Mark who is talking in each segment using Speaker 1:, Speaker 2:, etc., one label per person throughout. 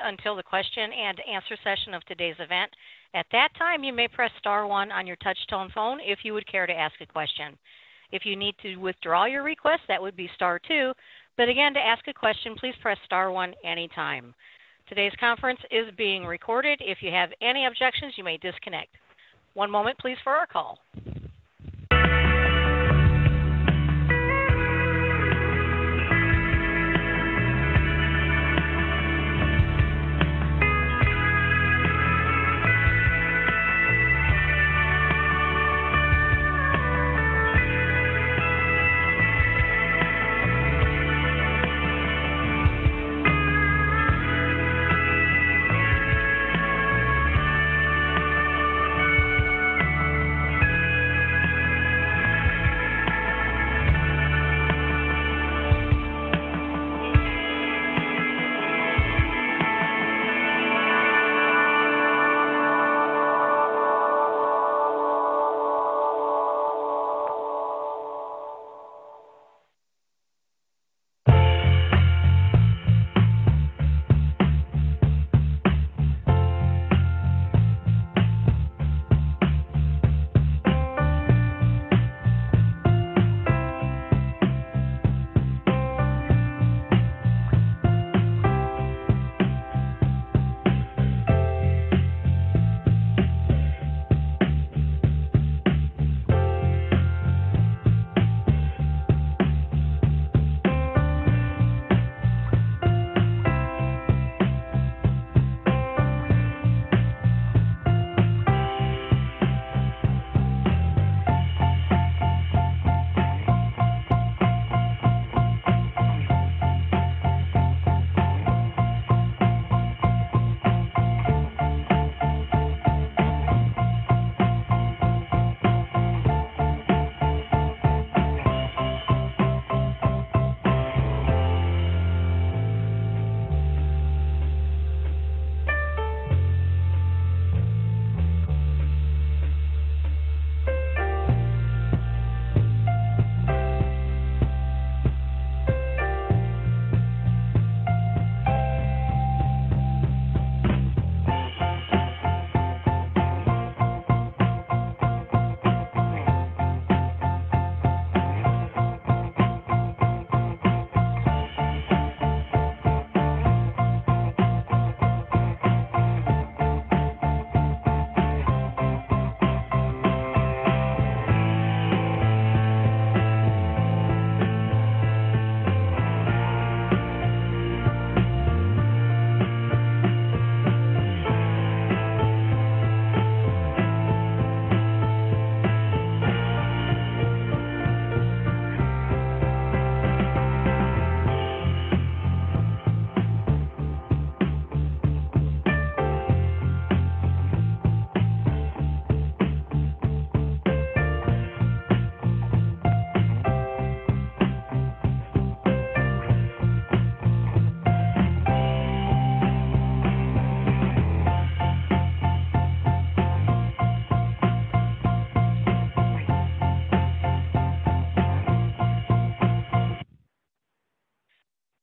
Speaker 1: until the question and answer session of today's event. At that time, you may press star 1 on your touch-tone phone if you would care to ask a question. If you need to withdraw your request, that would be star 2. But again, to ask a question, please press star 1 anytime. Today's conference is being recorded. If you have any objections, you may disconnect. One moment, please, for our call.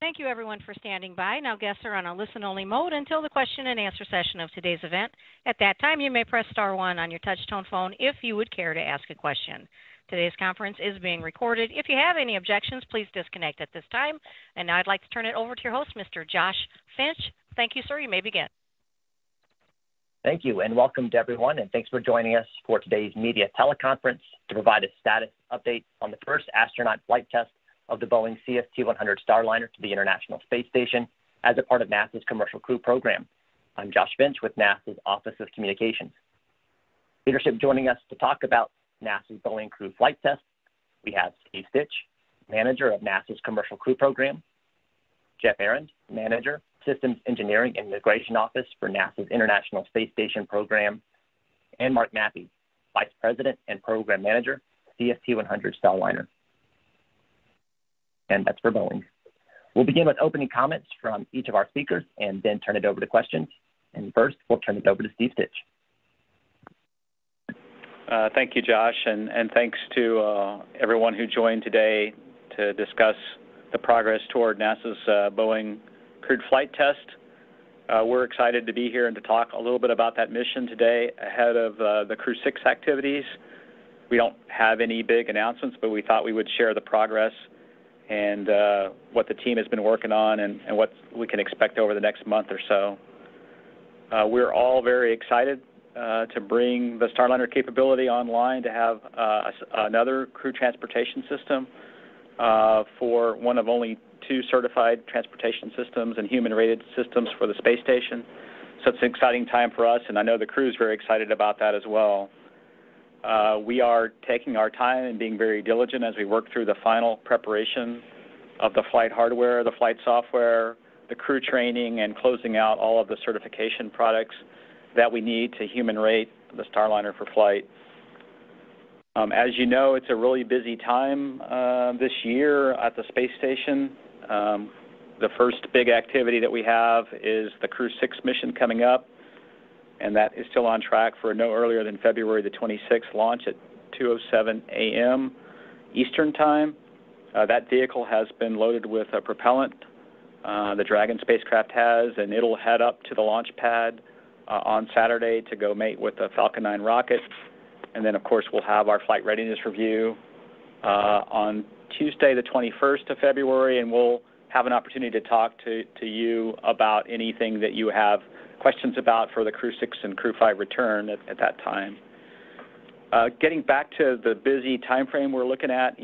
Speaker 1: Thank you, everyone, for standing by. Now, guests are on a listen-only mode until the question and answer session of today's event. At that time, you may press star 1 on your touch-tone phone if you would care to ask a question. Today's conference is being recorded. If you have any objections, please disconnect at this time. And now I'd like to turn it over to your host, Mr. Josh Finch. Thank you, sir. You may begin.
Speaker 2: Thank you, and welcome to everyone, and thanks for joining us for today's media teleconference to provide a status update on the first astronaut flight test of the Boeing CST-100 Starliner to the International Space Station as a part of NASA's Commercial Crew Program. I'm Josh Finch with NASA's Office of Communications. Leadership joining us to talk about NASA's Boeing Crew Flight Test, we have Steve Stich, Manager of NASA's Commercial Crew Program, Jeff Arend, Manager, Systems Engineering and Integration Office for NASA's International Space Station Program, and Mark Nappi, Vice President and Program Manager, CST-100 Starliner. And that's for Boeing. We'll begin with opening comments from each of our speakers and then turn it over to questions. And first, we'll turn it over to Steve Stich.
Speaker 3: Thank you, Josh, and thanks to everyone who joined today to discuss the progress toward NASA's Boeing crewed flight test. We're excited to be here and to talk a little bit about that mission today ahead of the Crew 6 activities. We don't have any big announcements, but we thought we would share the progress and what the team has been working on and what we can expect over the next month or so. We're all very excited to bring the Starliner capability online to have another crew transportation system for one of only 2 certified transportation systems and human-rated systems for the space station. So it's an exciting time for us, and I know the crew is very excited about that as well. We are taking our time and being very diligent as we work through the final preparation of the flight hardware, the flight software, the crew training, and closing out all of the certification products that we need to human rate the Starliner for flight. As you know, it's a really busy time this year at the space station. The first big activity that we have is the Crew 6 mission coming up, and that is still on track for no earlier than February the 26th launch at 2:07 a.m. Eastern Time. That vehicle has been loaded with a propellant. The Dragon spacecraft has, and it'll head up to the launch pad on Saturday to go mate with the Falcon 9 rocket. And then, of course, we'll have our flight readiness review on Tuesday the 21st of February, and we'll have an opportunity to talk to you about anything that you have questions about for the Crew 6 and Crew 5 return at that time. Getting back to the busy time frame we're looking at,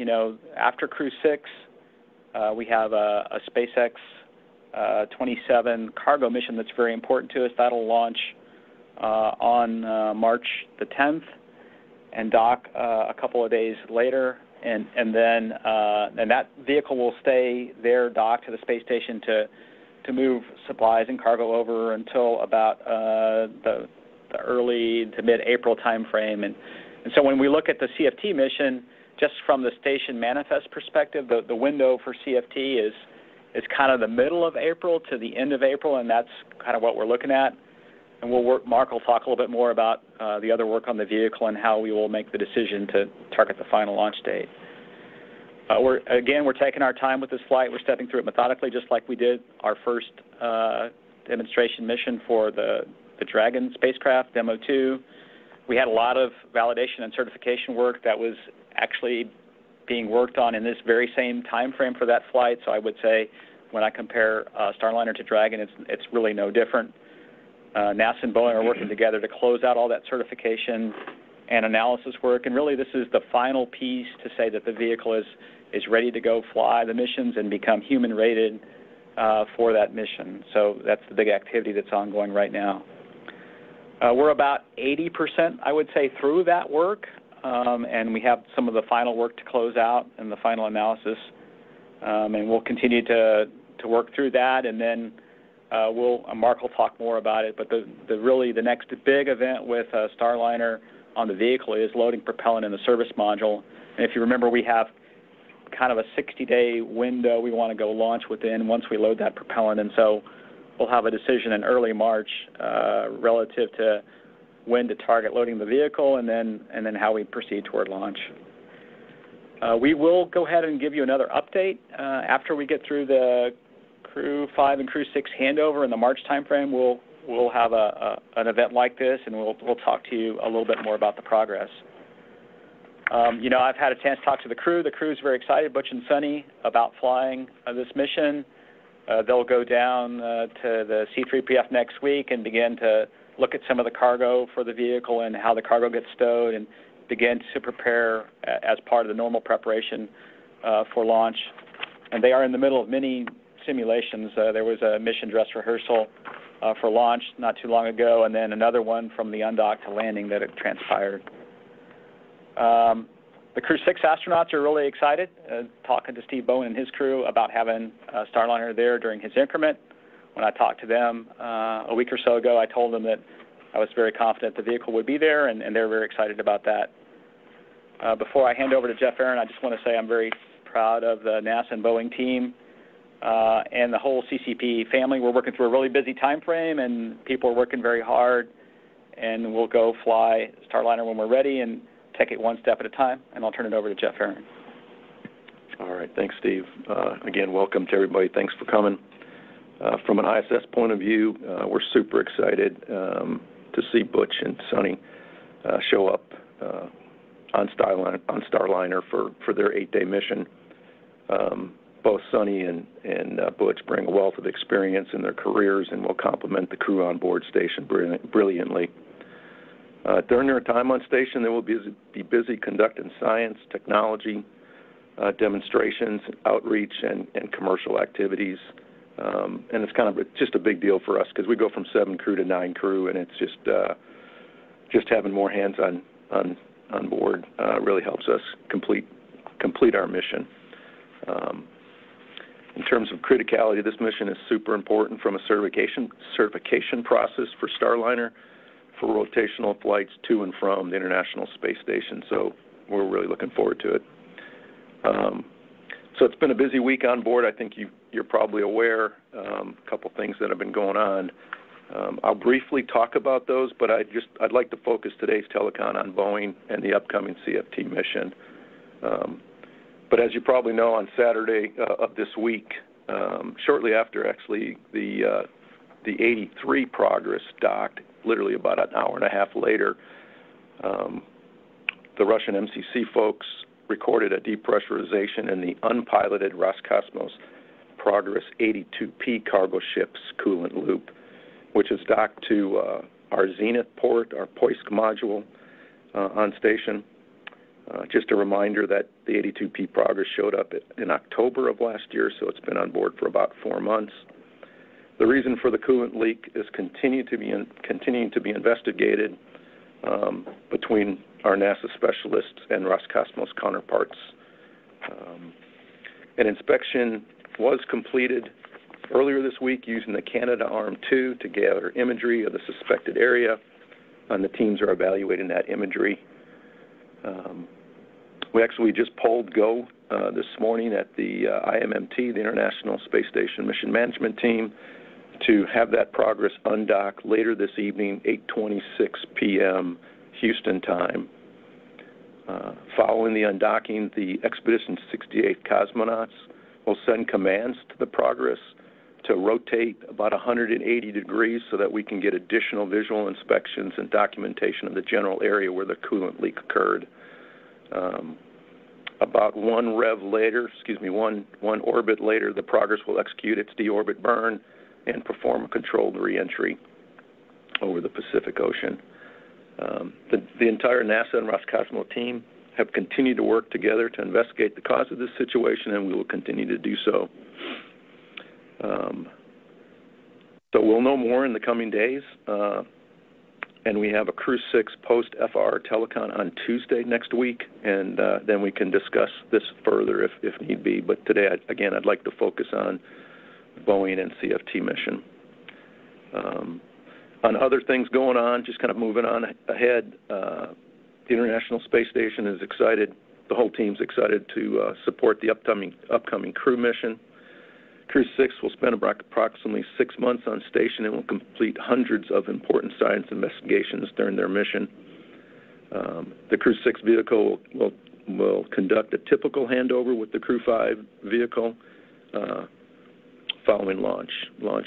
Speaker 3: after Crew 6, we have a SpaceX 27 cargo mission that's very important to us. That'll launch on March the 10th and dock a couple of days later. And then that vehicle will stay there docked to the space station to move supplies and cargo over until about the early to mid-April time frame. And so when we look at the CFT mission, just from the station manifest perspective, the window for CFT is kind of the middle of April to the end of April, and that's kind of what we're looking at. And Mark will talk a little bit more about the other work on the vehicle and how we will make the decision to target the final launch date. We're taking our time with this flight. We're stepping through it methodically, just like we did our first demonstration mission for the Dragon spacecraft, Demo 2. We had a lot of validation and certification work that was actually being worked on in this very same time frame for that flight. So I would say when I compare Starliner to Dragon, it's really no different. NASA and Boeing are working together to close out all that certification and analysis work, and really this is the final piece to say that the vehicle is ready to go fly the missions and become human rated for that mission. So that's the big activity that's ongoing right now. We're about 80%, I would say, through that work, and we have some of the final work to close out and the final analysis, and we'll continue to work through that, and then Mark will talk more about it, but the next big event with Starliner on the vehicle is loading propellant in the service module. And if you remember, we have kind of a 60-day window we want to go launch within once we load that propellant, and so we'll have a decision in early March relative to when to target loading the vehicle and then how we proceed toward launch. We will go ahead and give you another update after we get through the Crew 5 and Crew 6 handover in the March timeframe. We'll have an event like this, and we'll talk to you a little bit more about the progress. I've had a chance to talk to the crew. The crew is very excited, Butch and Sunny, about flying this mission. They'll go down to the C3PF next week and begin to look at some of the cargo for the vehicle and how the cargo gets stowed and begin to prepare as part of the normal preparation for launch. And they are in the middle of many simulations. There was a mission dress rehearsal for launch not too long ago, and then another one from the undock to landing that had transpired. The Crew 6 astronauts are really excited, talking to Steve Bowen and his crew about having Starliner there during his increment. When I talked to them a week or so ago, I told them that I was very confident the vehicle would be there, and they're very excited about that. Before I hand over to Jeff Aaron, I just want to say I'm very proud of the NASA and Boeing team and the whole CCP family. We're working through a really busy time frame, and people are working very hard, and we'll go fly Starliner when we're ready and take it one step at a time, and I'll turn it over to Jeff Aaron.
Speaker 4: All right, thanks, Steve. Again, welcome to everybody. Thanks for coming. From an ISS point of view, we're super excited to see Butch and Sonny show up on Starliner for their 8-day mission. Both Sonny and Butch bring a wealth of experience in their careers and will complement the crew on board station brilliantly. During their time on station, they will be busy conducting science, technology, demonstrations, outreach, and commercial activities. And it's kind of just a big deal for us because we go from 7 crew to 9 crew, and it's just having more hands on board really helps us complete our mission. In terms of criticality, this mission is super important from a certification process for Starliner for rotational flights to and from the International Space Station. So we're really looking forward to it. So it's been a busy week on board. I think you're probably aware a couple things that have been going on. I'll briefly talk about those, but I'd like to focus today's telecon on Boeing and the upcoming CFT mission. But as you probably know, on Saturday of this week, shortly after actually the 83 Progress docked, literally about an hour and a half later, the Russian MCC folks recorded a depressurization in the unpiloted Roscosmos Progress 82P cargo ship's coolant loop, which is docked to our Zenith port, our Poisk module on station. Just a reminder that the 82P Progress showed up in October of last year, so it's been on board for about 4 months. The reason for the coolant leak is continuing to be investigated between our NASA specialists and Roscosmos counterparts. An inspection was completed earlier this week using the Canadarm2 to gather imagery of the suspected area, and the teams are evaluating that imagery. We just polled go this morning at the IMMT, the International Space Station Mission Management Team, to have that Progress undock later this evening, 8:26 p.m. Houston time. Following the undocking, the Expedition 68 cosmonauts will send commands to the Progress to rotate about 180 degrees so that we can get additional visual inspections and documentation of the general area where the coolant leak occurred. About one orbit later, the Progress will execute its deorbit burn and perform a controlled reentry over the Pacific Ocean. The entire NASA and Roscosmos team have continued to work together to investigate the cause of this situation, and we will continue to do so. So we'll know more in the coming days, and we have a Crew 6 post-FR telecon on Tuesday next week, and then we can discuss this further if need be. But today, I'd like to focus on Boeing and CFT mission. On other things going on, just kind of moving on ahead, the International Space Station is excited. The whole team's excited to support the upcoming crew mission. Crew 6 will spend approximately 6 months on station and will complete hundreds of important science investigations during their mission. The Crew 6 vehicle will conduct a typical handover with the Crew 5 vehicle following launch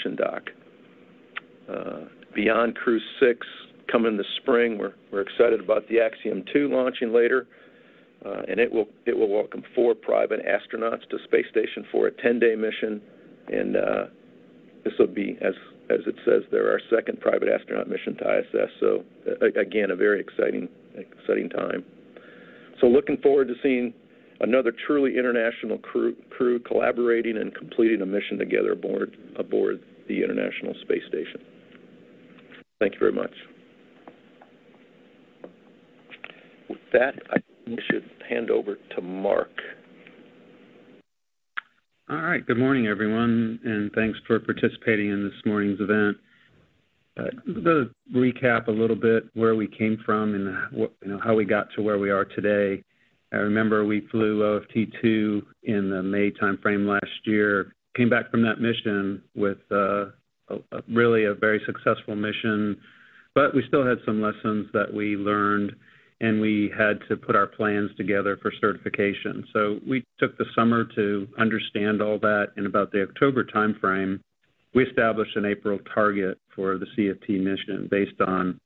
Speaker 4: and dock. Beyond Crew 6, coming this spring, we're excited about the Axiom 2 launching later, and it will welcome 4 private astronauts to space station for a 10-day mission, and this will be, as it says there, our second private astronaut mission to ISS. So again, a very exciting time. So looking forward to seeing another truly international crew collaborating and completing a mission together aboard the International Space Station. Thank you very much. With that, I should hand over to Mark.
Speaker 5: All right. Good morning, everyone, and thanks for participating in this morning's event. To recap a little bit where we came from and how we got to where we are today. I remember we flew OFT-2 in the May timeframe last year. Came back from that mission with really a very successful mission, but we still had some lessons that we learned, and we had to put our plans together for certification. So we took the summer to understand all that. In about the October timeframe, we established an April target for the CFT mission based on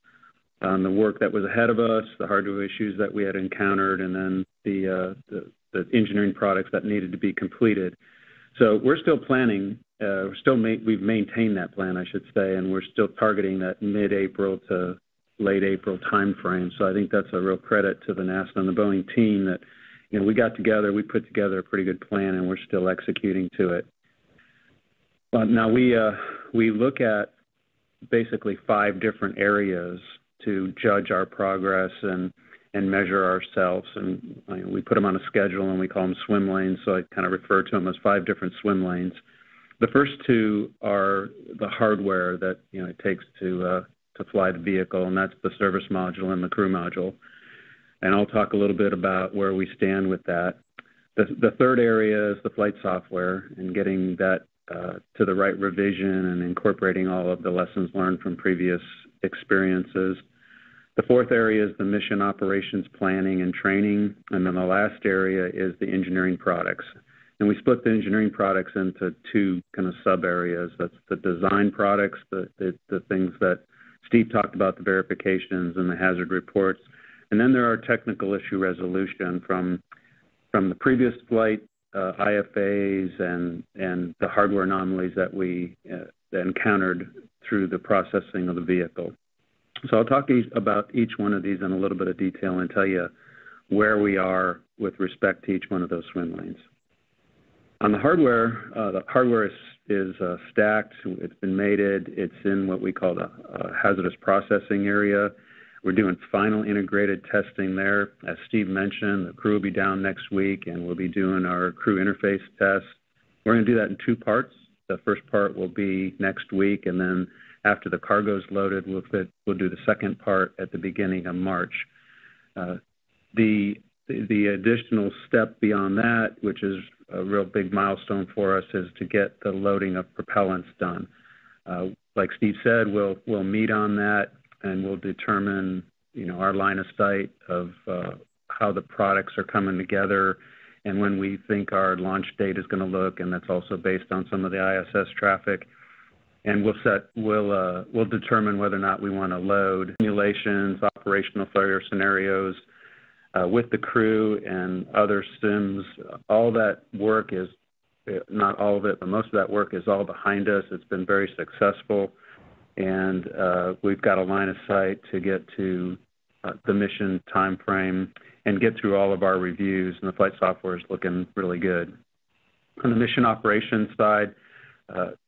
Speaker 5: the work that was ahead of us, the hardware issues that we had encountered, and then the engineering products that needed to be completed. So we're still planning. We've maintained that plan, I should say, and we're still targeting that mid-April to late April time frame. So I think that's a real credit to the NASA and the Boeing team that, we got together, we put together a pretty good plan, and we're still executing to it. But now we look at basically 5 different areas to judge our progress and measure ourselves, and we put them on a schedule, and we call them swim lanes. So I kind of refer to them as 5 different swim lanes. The first 2 are the hardware that it takes to fly the vehicle, and that's the service module and the crew module. And I'll talk a little bit about where we stand with that. The third area is the flight software and getting that to the right revision and incorporating all of the lessons learned from previous experiences. The fourth area is the mission operations planning and training, and then the last area is the engineering products. And we split the engineering products into 2 kind of sub-areas. That's the design products, the things that Steve talked about, the verifications and the hazard reports. And then there are technical issue resolution from the previous flight, IFAs and the hardware anomalies that we encountered through the processing of the vehicle. So I'll talk about each one of these in a little bit of detail and tell you where we are with respect to each one of those swim lanes. On the hardware is stacked. It's been mated. It's in what we call the hazardous processing area. We're doing final integrated testing there. As Steve mentioned, the crew will be down next week, and we'll be doing our crew interface test. We're going to do that in 2 parts. The first part will be next week, and then after the cargo is loaded, we'll do the second part at the beginning of March. The additional step beyond that, which is a real big milestone for us, is to get the loading of propellants done. Like Steve said, we'll meet on that, and we'll determine, our line of sight of how the products are coming together and when we think our launch date is going to look, and that's also based on some of the ISS traffic. And we'll determine whether or not we want to load simulations, operational failure scenarios with the crew and other sims. All that work is, not all of it, but most of that work is all behind us. It's been very successful, and we've got a line of sight to get to the mission time frame and get through all of our reviews, and the flight software is looking really good. On the mission operations side,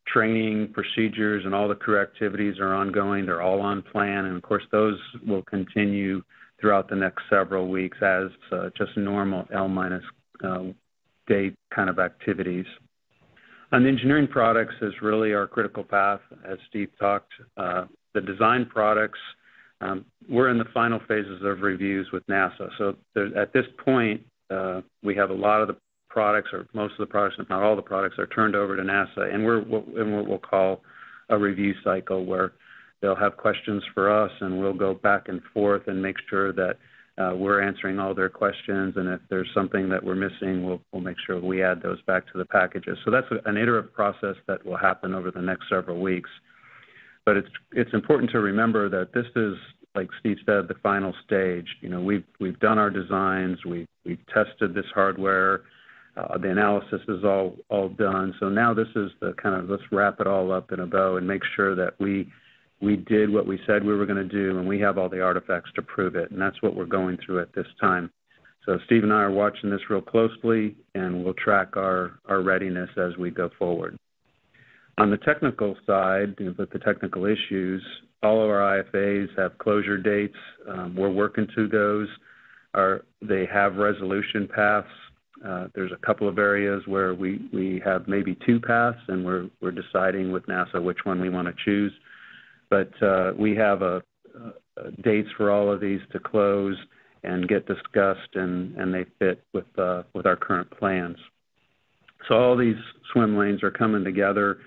Speaker 5: training, procedures, and all the crew activities are ongoing. They're all on plan, and of course those will continue throughout the next several weeks as just normal L- day kind of activities. On the engineering products is really our critical path, as Steve talked. The design products, we're in the final phases of reviews with NASA. So at this point, we have a lot of the products, or most of the products, if not all the products, are turned over to NASA, and we're in what we'll call a review cycle where they'll have questions for us, and we'll go back and forth and make sure that we're answering all their questions, and if there's something that we're missing, we'll make sure we add those back to the packages. So that's an iterative process that will happen over the next several weeks. But it's important to remember that this is, like Steve said, the final stage. We've done our designs, we've tested this hardware, the analysis is all done. So now this is the kind of, let's wrap it all up in a bow and make sure that we did what we said we were going to do, and we have all the artifacts to prove it, and that's what we're going through at this time. So Steve and I are watching this real closely, and we'll track our readiness as we go forward. On the technical side, with the technical issues, all of our IFAs have closure dates. We're working to those. They have resolution paths. There's a couple of areas where we have maybe 2 paths, and we're deciding with NASA which one we want to choose. But we have dates for all of these to close and get discussed, and they fit with our current plans. So all these swim lanes are coming together.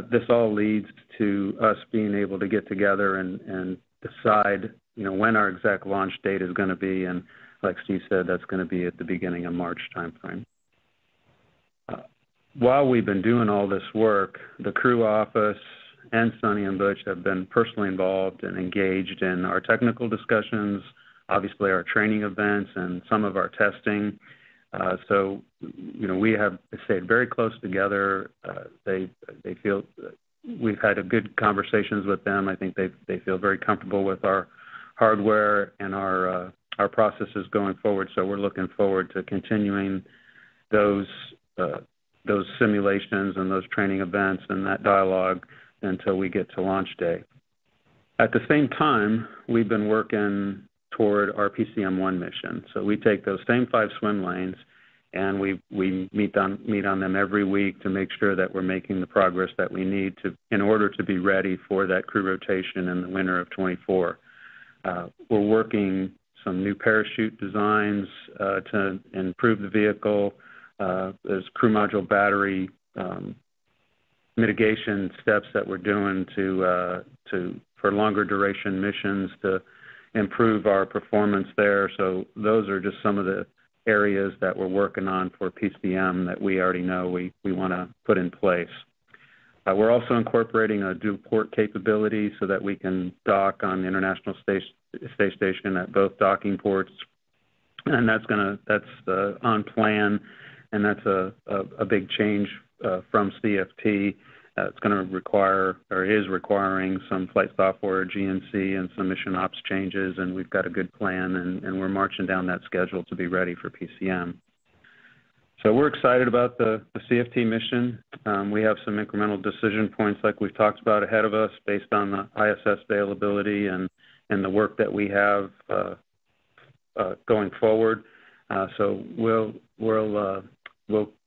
Speaker 5: This all leads to us being able to get together and decide, when our exact launch date is going to be, and like Steve said, that's going to be at the beginning of March timeframe. while we've been doing all this work, the crew office and Sonny and Butch have been personally involved and engaged in our technical discussions, obviously our training events, and some of our testing. So, we have stayed very close together. They feel we've had a good conversations with them. I think they feel very comfortable with our hardware and our processes going forward. So we're looking forward to continuing those simulations and those training events and that dialogue until we get to launch day. At the same time, we've been working toward our PCM-1 mission. So we take those same 5 swim lanes and we meet on them every week to make sure that we're making the progress that we need in order to be ready for that crew rotation in the winter of 24. We're working some new parachute designs to improve the vehicle. There's crew module battery mitigation steps that we're doing for longer duration missions to improve our performance there. So those are just some of the areas that we're working on for PCM that we already know we want to put in place. We're also incorporating a dual port capability so that we can dock on the International Space Station at both docking ports, and that's on plan, and that's a big change from CFT. It's going to require, or is requiring, some flight software, GNC, and some mission ops changes, and we've got a good plan, and we're marching down that schedule to be ready for PCM. So we're excited about the CFT mission. We have some incremental decision points like we've talked about ahead of us based on the ISS availability and the work that we have going forward. So we'll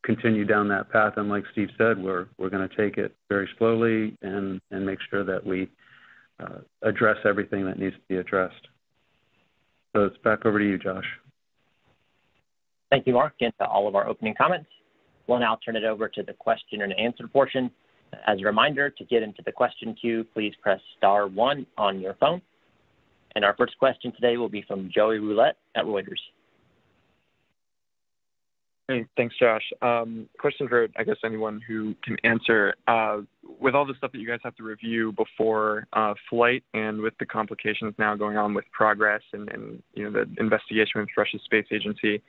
Speaker 5: continue down that path, and like Steve said, we're going to take it very slowly and make sure that we address everything that needs to be addressed. So it's back over to you, Josh.
Speaker 2: Thank you, Mark, and to all of our opening comments. We'll now turn it over to the question and answer portion. As a reminder, to get into the question queue, please press *1 on your phone. And our first question today will be from Joey Roulette at Reuters.
Speaker 6: Hey, thanks, Josh. Question for, I guess, anyone who can answer. With all the stuff that you guys have to review before flight, and with the complications now going on with Progress and the investigation with Russia's space agency,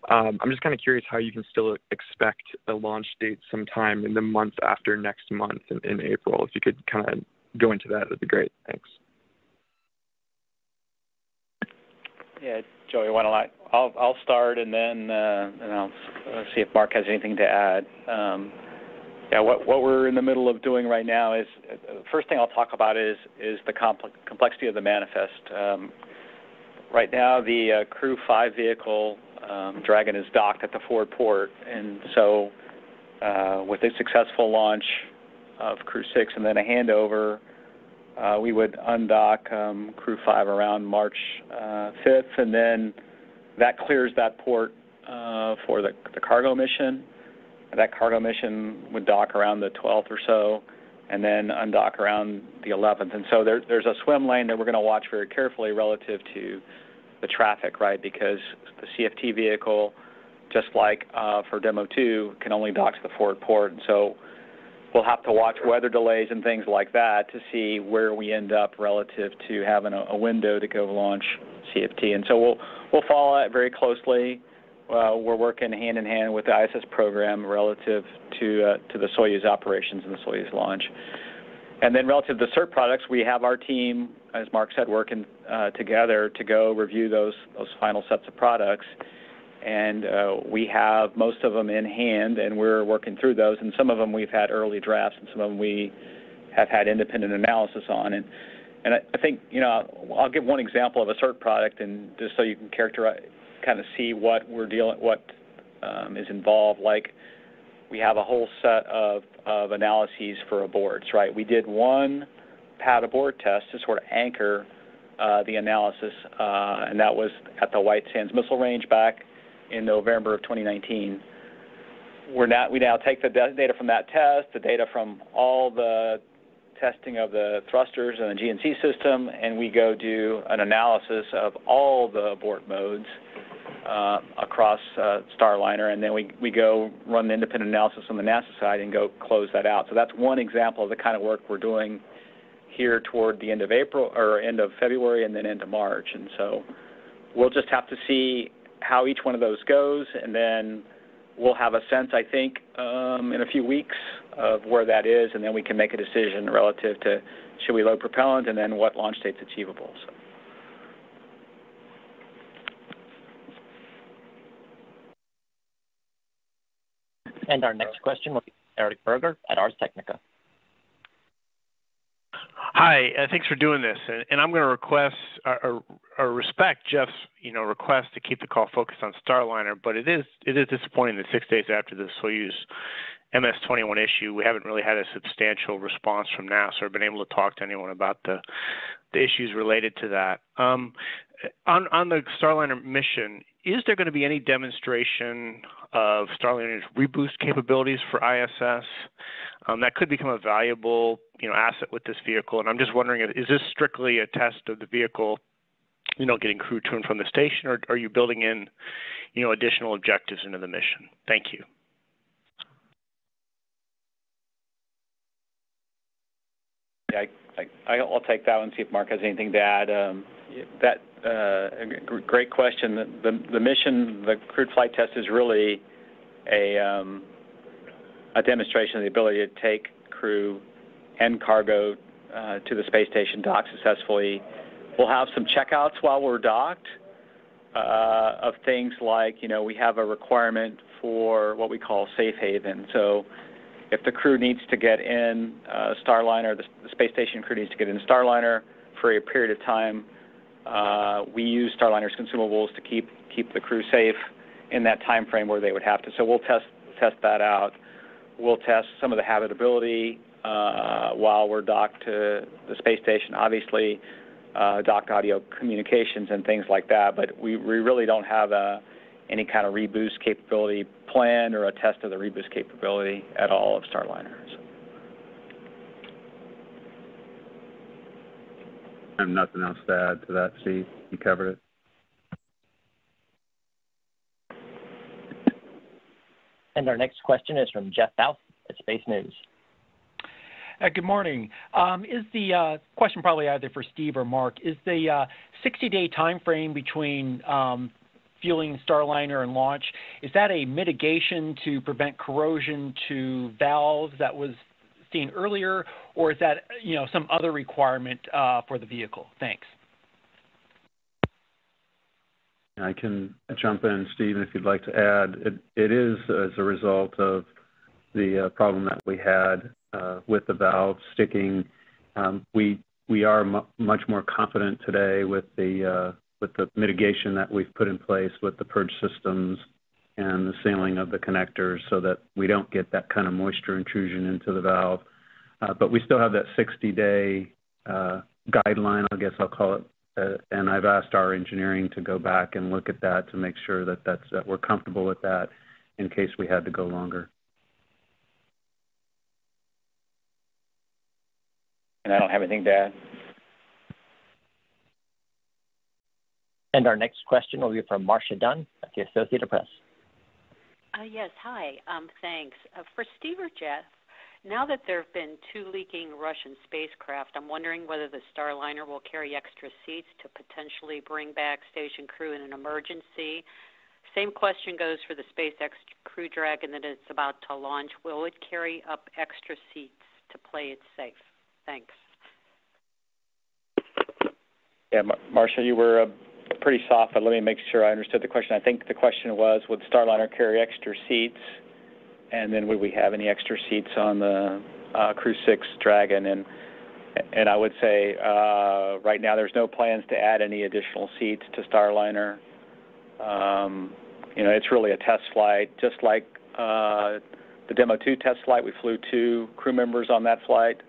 Speaker 6: I'm just kind of curious how you can still expect a launch date sometime in the month after next month in April. If you could kind of go into that, that'd be great. Thanks.
Speaker 3: Yeah, Joey, why don't I'll start and then I'll see if Mark has anything to add. What we're in the middle of doing right now is, first thing I'll talk about is the complexity of the manifest. Right now, the Crew 5 vehicle, Dragon, is docked at the forward port, and so with a successful launch of Crew 6 and then a handover, we would undock Crew 5 around March 5th, and then that clears that port for the cargo mission. That cargo mission would dock around the 12th or so, and then undock around the 11th. And so there's a swim lane that we're going to watch very carefully relative to the traffic, right? Because the CFT vehicle, just like for Demo 2, can only dock to the forward port. And so we'll have to watch weather delays and things like that to see where we end up relative to having a window to go launch CFT. And so we'll follow that very closely. We're working hand in hand with the ISS program relative to the Soyuz operations and the Soyuz launch. And then relative to CERT products, we have our team, as Mark said, working together to go review those final sets of products. And we have most of them in hand, and we're working through those. And some of them we've had early drafts, and some of them we have had independent analysis on. And I think, I'll give one example of a CERT product, and just so you can kind of see what is involved. Like, we have a whole set of analyses for aborts, right? We did one pad abort test to sort of anchor the analysis, and that was at the White Sands Missile Range back in November of 2019. We now take the data from that test, the data from all the testing of the thrusters and the GNC system, and we go do an analysis of all the abort modes across Starliner, and then we go run the independent analysis on the NASA side and go close that out. So that's one example of the kind of work we're doing here toward the end of April or end of February and then into March. And so we'll just have to see how each one of those goes, and then we'll have a sense, I think, in a few weeks of where that is, and then we can make a decision relative to should we load propellant and then what launch date's achievable. So.
Speaker 2: And our next question will be Eric Berger at Ars Technica.
Speaker 7: Hi, thanks for doing this, and I'm going to request or respect Jeff's request to keep the call focused on Starliner, but it is disappointing that 6 days after the Soyuz MS-21 issue, we haven't really had a substantial response from NASA or been able to talk to anyone about the issues related to that. On the Starliner mission, is there going to be any demonstration of Starliner's reboost capabilities for ISS? That could become a valuable asset with this vehicle, and I'm just wondering, is this strictly a test of the vehicle, getting crew to and from the station, or are you building in, additional objectives into the mission? Thank you.
Speaker 3: Yeah, I'll take that one, see if Mark has anything to add. Great question. The mission, the crewed flight test, is really a demonstration of the ability to take crew and cargo to the space station, dock successfully. We'll have some checkouts while we're docked of things like, we have a requirement for what we call safe haven. So if the crew needs to get in Starliner, the space station crew needs to get in Starliner for a period of time, we use Starliner's consumables to keep the crew safe in that time frame where they would have to. So we'll test that out. We'll test some of the habitability while we're docked to the space station. Obviously, docked audio communications and things like that, but we really don't have any kind of reboost capability planned or a test of the reboost capability at all of Starliner. So.
Speaker 5: I have nothing else to add to that, Steve. You covered it.
Speaker 2: And our next question is from Jeff Faust at Space News.
Speaker 8: Good morning. Is the question probably either for Steve or Mark, is the 60-day time frame between fueling Starliner and launch, is that a mitigation to prevent corrosion to valves that was seen earlier, or is that some other requirement for the vehicle? Thanks.
Speaker 5: I can jump in, Stephen, if you'd like to add. It is as a result of the problem that we had with the valve sticking. We are much more confident today with the mitigation that we've put in place with the purge systems and the sealing of the connectors so that we don't get that kind of moisture intrusion into the valve. But we still have that 60-day guideline, I guess I'll call it, and I've asked our engineering to go back and look at that to make sure that we're comfortable with that in case we had to go longer.
Speaker 3: And I don't have anything to add.
Speaker 2: And our next question will be from Marcia Dunn at the Associated Press.
Speaker 9: Yes, hi. Thanks. For Steve or Jeff, now that there have been 2 leaking Russian spacecraft, I'm wondering whether the Starliner will carry extra seats to potentially bring back station crew in an emergency. Same question goes for the SpaceX Crew Dragon that it's about to launch. Will it carry up extra seats to play it safe? Thanks.
Speaker 3: Yeah, Marcia, you were pretty soft, but let me make sure I understood the question. I think the question was, would Starliner carry extra seats, and then would we have any extra seats on the Crew 6 Dragon? And I would say right now there's no plans to add any additional seats to Starliner. It's really a test flight, just like the Demo 2 test flight. We flew 2 crew members on that flight.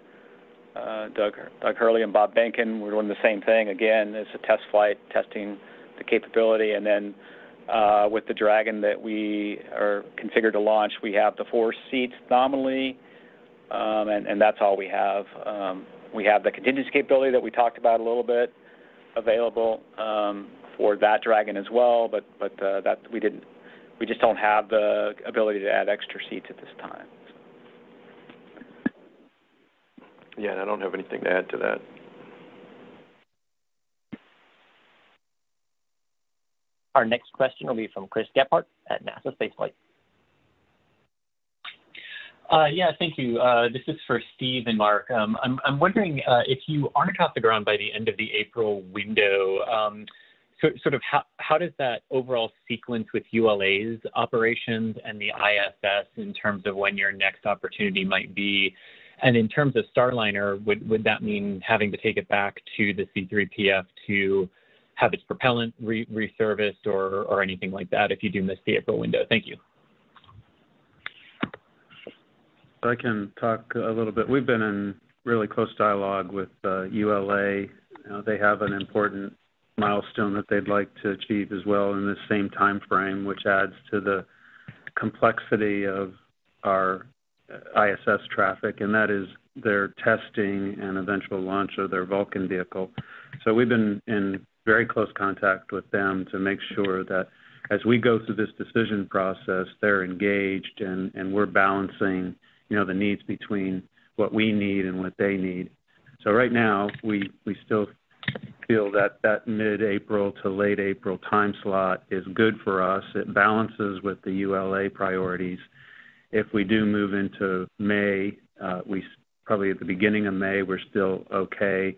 Speaker 3: Doug Hurley and Bob Benkin were doing the same thing. Again, it's a test flight testing the capability. And then with the Dragon that we are configured to launch, we have the 4 seats nominally, and that's all we have. We have the contingency capability that we talked about a little bit available. for that Dragon as well, but that we didn't. We just don't have the ability to add extra seats at this time.
Speaker 4: Yeah, and I don't have anything to add to that.
Speaker 2: Our next question will be from Chris Gephardt at NASA Spaceflight.
Speaker 10: Yeah, thank you. This is for Steve and Mark. I'm wondering if you aren't off the ground by the end of the April window, sort of how does that overall sequence with ULA's operations and the ISS in terms of when your next opportunity might be? And in terms of Starliner, would that mean having to take it back to the C3PF to have its propellant resurfaced or anything like that if you do miss the April window? Thank you.
Speaker 5: I can talk a little bit. We've been in really close dialogue with ULA. They have an important milestone that they'd like to achieve as well in the same time frame, which adds to the complexity of our ISS traffic, and that is their testing and eventual launch of their Vulcan vehicle. So we've been in very close contact with them to make sure that as we go through this decision process, they're engaged and we're balancing the needs between what we need and what they need. So right now, we still feel that mid-April to late April time slot is good for us. It balances with the ULA priorities. If we do move into May, we probably at the beginning of May, we're still okay.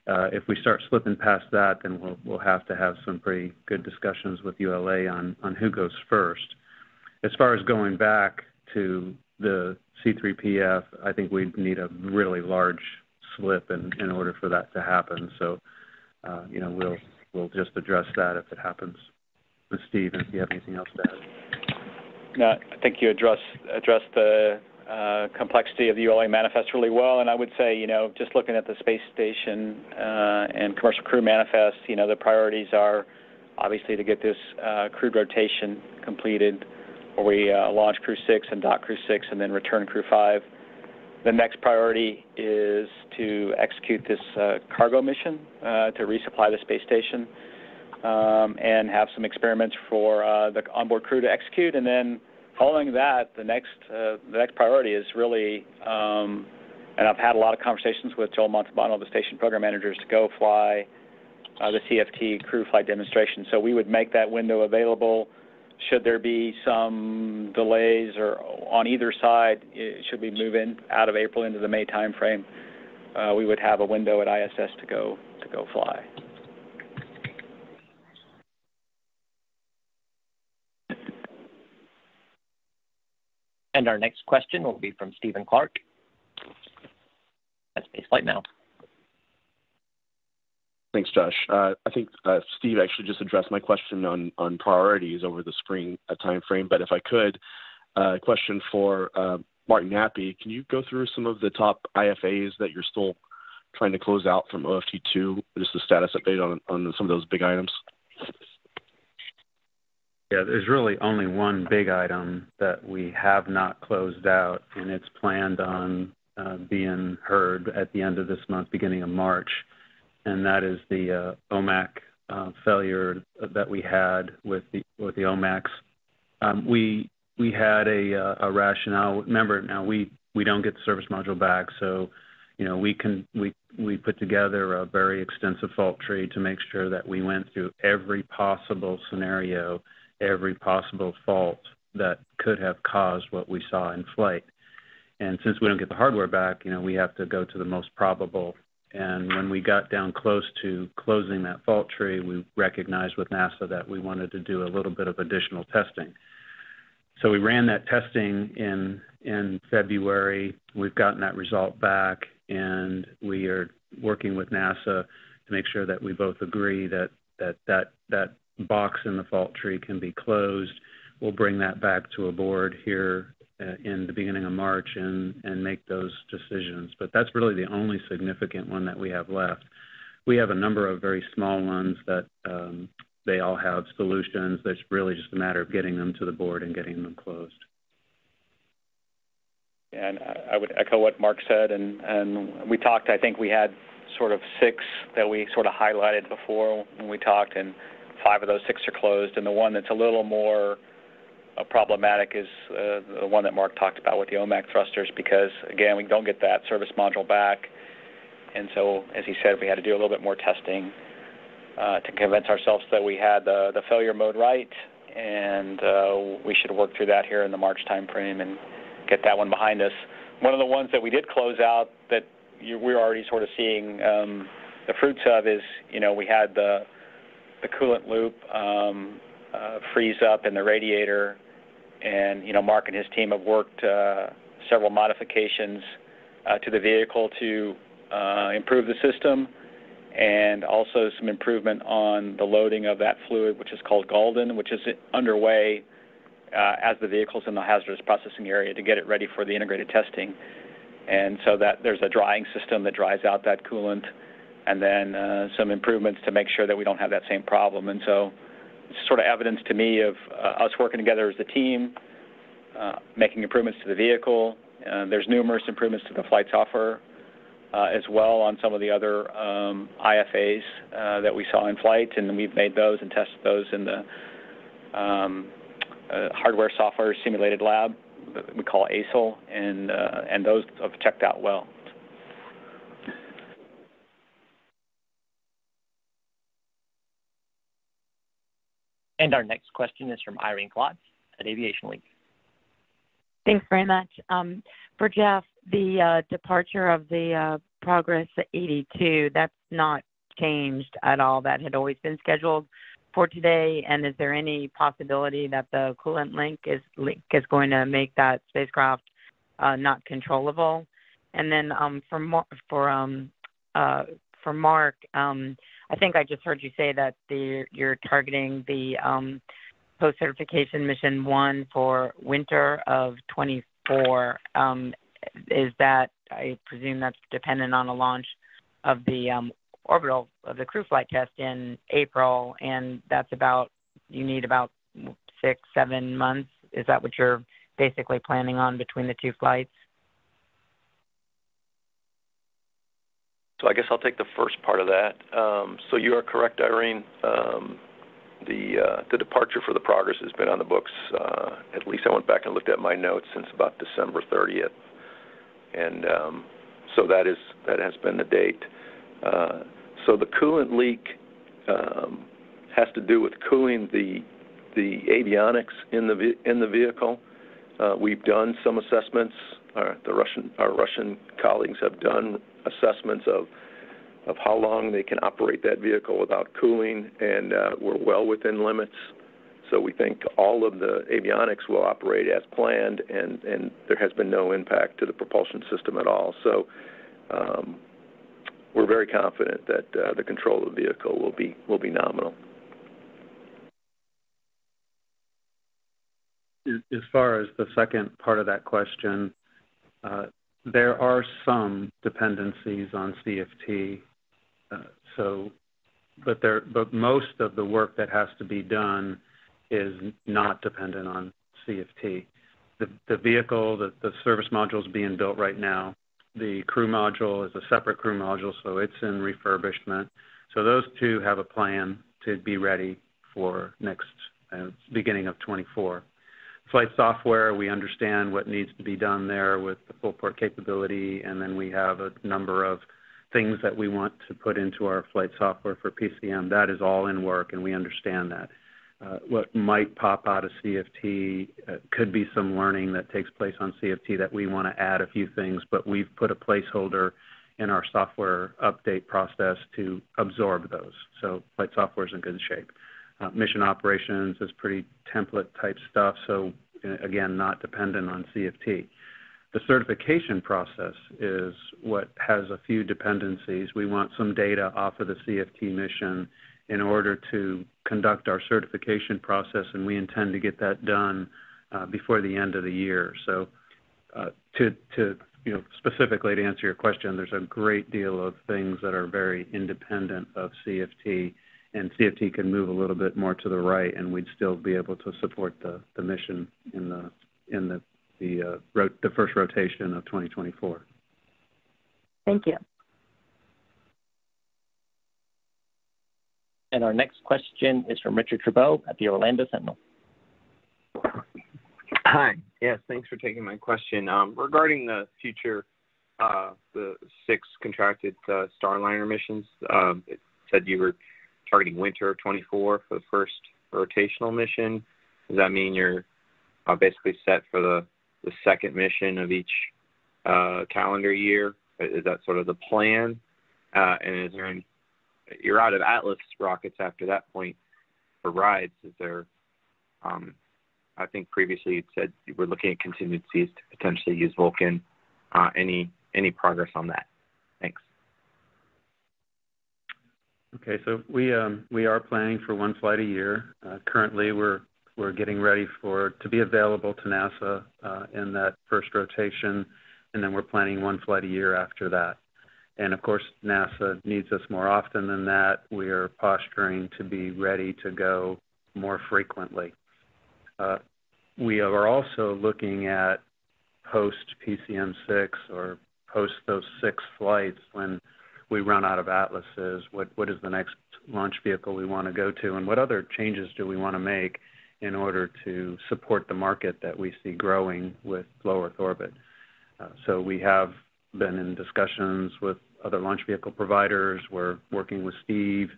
Speaker 5: If we start slipping past that, then we'll have to have some pretty good discussions with ULA on who goes first. As far as going back to the C3PF, I think we need a really large slip in order for that to happen. So, we'll just address that if it happens. With Steve, if you have anything else to add.
Speaker 3: No, I think you addressed the complexity of the ULA manifest really well, and I would say, just looking at the space station and commercial crew manifest, the priorities are obviously to get this crewed rotation completed, where we launch Crew 6 and dock Crew 6 and then return Crew 5. The next priority is to execute this cargo mission to resupply the space station and have some experiments for the onboard crew to execute. And then following that, the next priority is really, and I've had a lot of conversations with Joel Montalbano, the station program managers, to go fly the CFT crew flight demonstration. So we would make that window available. Should there be some delays or on either side, should we move in out of April into the May timeframe, we would have a window at ISS to go fly.
Speaker 2: And our next question will be from Stephen Clark at Spaceflight Now.
Speaker 11: Thanks, Josh. I think Steve actually just addressed my question on priorities over the spring time frame, but if I could, a question for Mark Nappi. Can you go through some of the top IFAs that you're still trying to close out from OFT2, just a status update on some of those big items?
Speaker 5: Yeah, there's really only one big item that we have not closed out, and it's planned on being heard at the end of this month, beginning of March. And that is the OMAC failure that we had with the OMACs. We had a rationale. Remember, now we don't get the service module back, so we put together a very extensive fault tree to make sure that we went through every possible scenario, every possible fault that could have caused what we saw in flight. And since we don't get the hardware back, we have to go to the most probable. And when we got down close to closing that fault tree, we recognized with NASA that we wanted to do a little bit of additional testing. So we ran that testing in February. We've gotten that result back, and we are working with NASA to make sure that we both agree that box in the fault tree can be closed. We'll bring that back to a board here in the beginning of March and make those decisions. But that's really the only significant one that we have left. We have a number of very small ones that they all have solutions. It's really just a matter of getting them to the board and getting them closed.
Speaker 3: And I would echo what Mark said, and we talked, I think we had sort of 6 that we sort of highlighted before when we talked, and 5 of those 6 are closed, and the one that's a little more problematic is the one that Mark talked about with the OMAC thrusters, because, again, we don't get that service module back. And so, as he said, we had to do a little bit more testing to convince ourselves that we had the failure mode right, and we should work through that here in the March timeframe and get that one behind us. One of the ones that we did close out that we're already sort of seeing the fruits of is, we had the coolant loop freeze up in the radiator, and, Mark and his team have worked several modifications to the vehicle to improve the system, and also some improvement on the loading of that fluid, which is called Galden, which is underway as the vehicle's in the hazardous processing area to get it ready for the integrated testing. And so that there's a drying system that dries out that coolant, and then some improvements to make sure that we don't have that same problem. And so it's sort of evidence to me of us working together as a team, making improvements to the vehicle. There's numerous improvements to the flight software as well on some of the other IFAs that we saw in flight, and we've made those and tested those in the hardware software simulated lab that we call ASIL, and those have checked out well.
Speaker 2: And our next question is from Irene Klotz at Aviation Week.
Speaker 12: Thanks very much. For Jeff, the departure of the Progress 82, that's not changed at all. That had always been scheduled for today. And is there any possibility that the coolant leak is going to make that spacecraft not controllable? And then for Mark, I think I just heard you say that you're targeting the post-certification mission 1 for winter of 24. Is that, I presume that's dependent on a launch of the orbital, of the crew flight test in April, and that's you need about 6-7 months. Is that what you're basically planning on between the 2 flights?
Speaker 4: So I guess I'll take the first part of that. So you are correct, Irene. The departure for the Progress has been on the books, at least I went back and looked at my notes, since about December 30th. And so that has been the date. So the coolant leak has to do with cooling the avionics in the vehicle. We've done some assessments. Our Russian colleagues have done assessments of how long they can operate that vehicle without cooling, and we're well within limits. So we think all of the avionics will operate as planned, and there has been no impact to the propulsion system at all. So we're very confident that the control of the vehicle will be nominal.
Speaker 5: As far as the second part of that question, there are some dependencies on CFT. But most of the work that has to be done is not dependent on CFT. The vehicle, the service module is being built right now. The crew module is a separate crew module, so it's in refurbishment. So those two have a plan to be ready for next beginning of 24. Flight software, we understand what needs to be done there with the full port capability, and then we have a number of things that we want to put into our flight software for PCM. That is all in work, and we understand that. What might pop out of CFT could be some learning that takes place on CFT that we want to add a few things, but we've put a placeholder in our software update process to absorb those. So flight software is in good shape. Mission operations is pretty template type stuff, so again, not dependent on CFT. The certification process is what has a few dependencies. We want some data off of the CFT mission in order to conduct our certification process, and we intend to get that done before the end of the year. So specifically to answer your question, there's a great deal of things that are very independent of CFT, and CFT can move a little bit more to the right, and we'd still be able to support the mission in the first rotation of 2024.
Speaker 12: Thank you.
Speaker 2: And our next question is from Richard Trudeau at the Orlando Sentinel.
Speaker 13: Hi. Yes, thanks for taking my question. Regarding the future, the 6 contracted Starliner missions, it said you were targeting winter of 24 for the first rotational mission. Does that mean you're basically set for the second mission of each calendar year? Is that sort of the plan? And is there any, you're out of Atlas rockets after that point for rides. Is there, I think previously you said you were looking at contingencies to potentially use Vulcan. Any progress on that? Thanks.
Speaker 5: Okay, so we are planning for one flight a year. Currently, we're getting ready to be available to NASA in that first rotation, and then we're planning one flight a year after that. And of course, NASA needs us more often than that. We are posturing to be ready to go more frequently. We are also looking at post PCM6 or post those 6 flights when we run out of Atlases. What is the next launch vehicle we want to go to, and what other changes do we want to make in order to support the market that we see growing with low Earth orbit? So we have been in discussions with other launch vehicle providers. We're working with Steve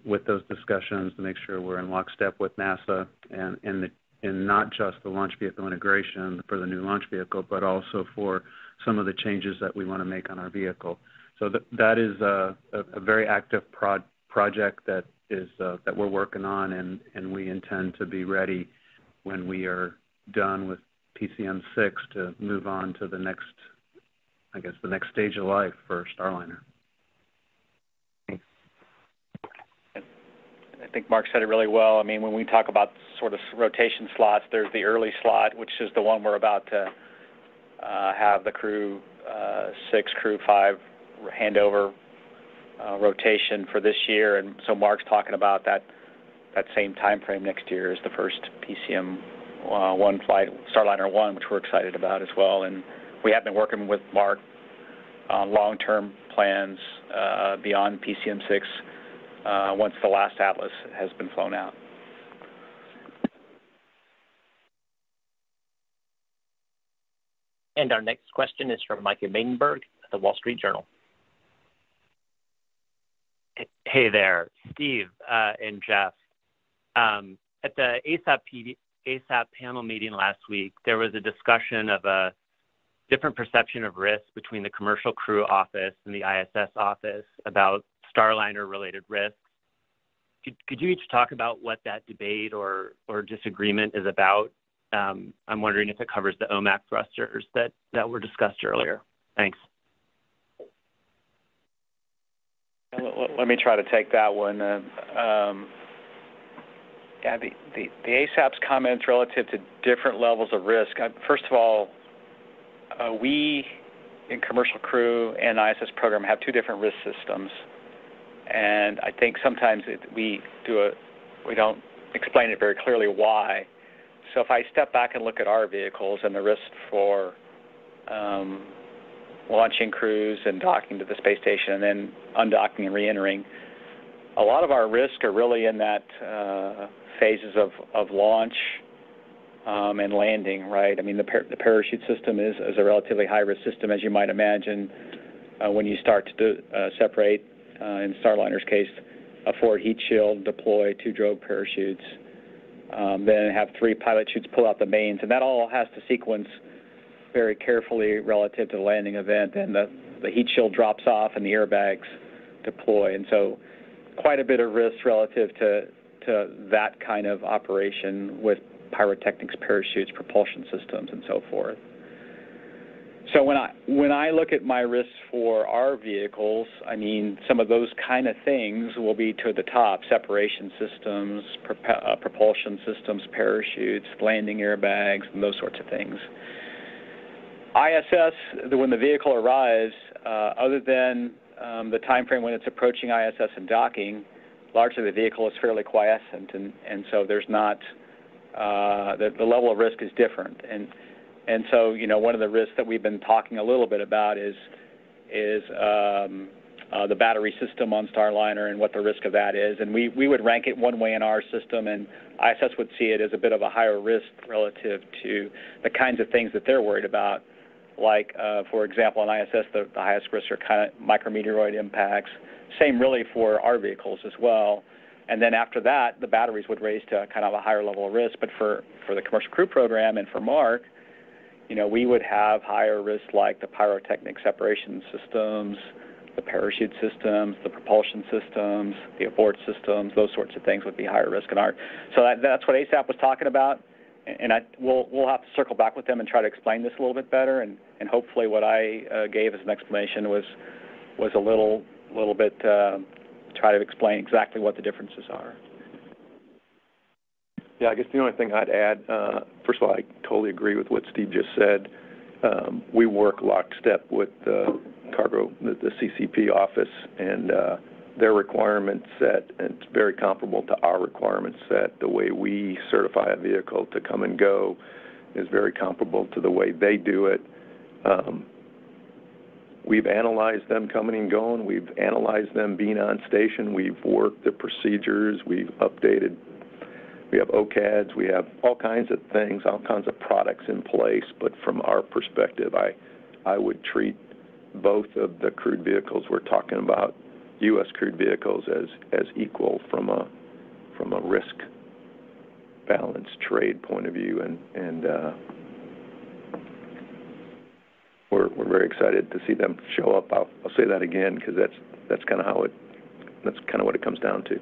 Speaker 5: with those discussions to make sure we're in lockstep with NASA and not just the launch vehicle integration for the new launch vehicle, but also for some of the changes that we want to make on our vehicle. So that is a very active project that we're working on, and we intend to be ready when we are done with PCM6 to move on to the next stage of life for Starliner.
Speaker 3: I think Mark said it really well. I mean, when we talk about sort of rotation slots, there's the early slot, which is the one we're about to have the Crew 6, Crew 5 handover rotation for this year. And so Mark's talking about that same time frame next year as the first PCM 1 flight, Starliner 1, which we're excited about as well. And we have been working with Mark on long-term plans beyond PCM 6 once the last Atlas has been flown out.
Speaker 2: And our next question is from Micah Maidenberg at the Wall Street Journal.
Speaker 14: Hey there, Steve and Jeff. At the ASAP panel meeting last week, there was a discussion of a different perception of risk between the commercial crew office and the ISS office about Starliner-related risks. Could you each talk about what that debate or disagreement is about? I'm wondering if it covers the OMAC thrusters that were discussed earlier. Thanks.
Speaker 3: Let me try to take that one. Yeah, the ASAP's comments relative to different levels of risk. First of all, we in Commercial Crew and ISS program have 2 different risk systems, and I think sometimes we don't explain it very clearly why. So if I step back and look at our vehicles and the risk for launching crews and docking to the space station and then undocking and re-entering, a lot of our risks are really in that phases of launch and landing, right? I mean, the parachute system is a relatively high-risk system, as you might imagine, when you start to separate, in Starliner's case, a forward heat shield, deploy 2 drogue parachutes, then have 3 pilot chutes pull out the mains, and that all has to sequence very carefully relative to the landing event, and the heat shield drops off and the airbags deploy, and so quite a bit of risk relative to that kind of operation with pyrotechnics, parachutes, propulsion systems, and so forth. So when I look at my risks for our vehicles, I mean, some of those kind of things will be to the top: separation systems, propulsion systems, parachutes, landing airbags, and those sorts of things. ISS, when the vehicle arrives, other than the time frame when it's approaching ISS and docking, largely the vehicle is fairly quiescent, and so there's not the level of risk is different. And so, you know, one of the risks that we've been talking a little bit about is the battery system on Starliner and what the risk of that is. And we would rank it one way in our system, and ISS would see it as a bit of a higher risk relative to the kinds of things that they're worried about. Like, for example, on ISS, the highest risks are kind of micrometeoroid impacts. Same really for our vehicles as well. And then after that, the batteries would raise to kind of a higher level of risk. But for the Commercial Crew Program and for Mark, we would have higher risks like the pyrotechnic separation systems, the parachute systems, the propulsion systems, the abort systems. Those sorts of things would be higher risk in our. So that's what ASAP was talking about. And we'll have to circle back with them and try to explain this a little bit better. And hopefully what I gave as an explanation was a little bit try to explain exactly what the differences are.
Speaker 4: Yeah, I guess the only thing I'd add, first of all, I totally agree with what Steve just said. We work lockstep with the cargo, the CCP office, and their requirement set, and it's very comparable to our requirement set. The way we certify a vehicle to come and go is very comparable to the way they do it. We've analyzed them coming and going. We've analyzed them being on station. We've worked the procedures. We've updated. We have OCADs. We have all kinds of things, all kinds of products in place. But from our perspective, I would treat both of the crewed vehicles we're talking about, U.S. crewed vehicles, as equal from a risk balance trade point of view, and we're very excited to see them show up. I'll say that again because that's kind of what it comes down to.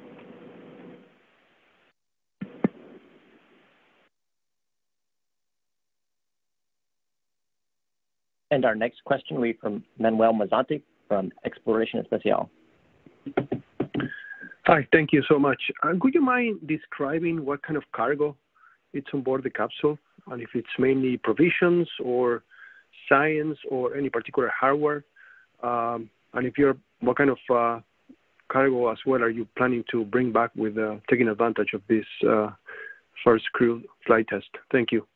Speaker 2: And our next will be from Manuel Mazzanti from Exploration Especial.
Speaker 15: Hi, thank you so much. Would you mind describing what kind of cargo it's on board the capsule, and if it's mainly provisions or science or any particular hardware, and what kind of cargo as well are you planning to bring back with taking advantage of this first crew flight test? Thank you.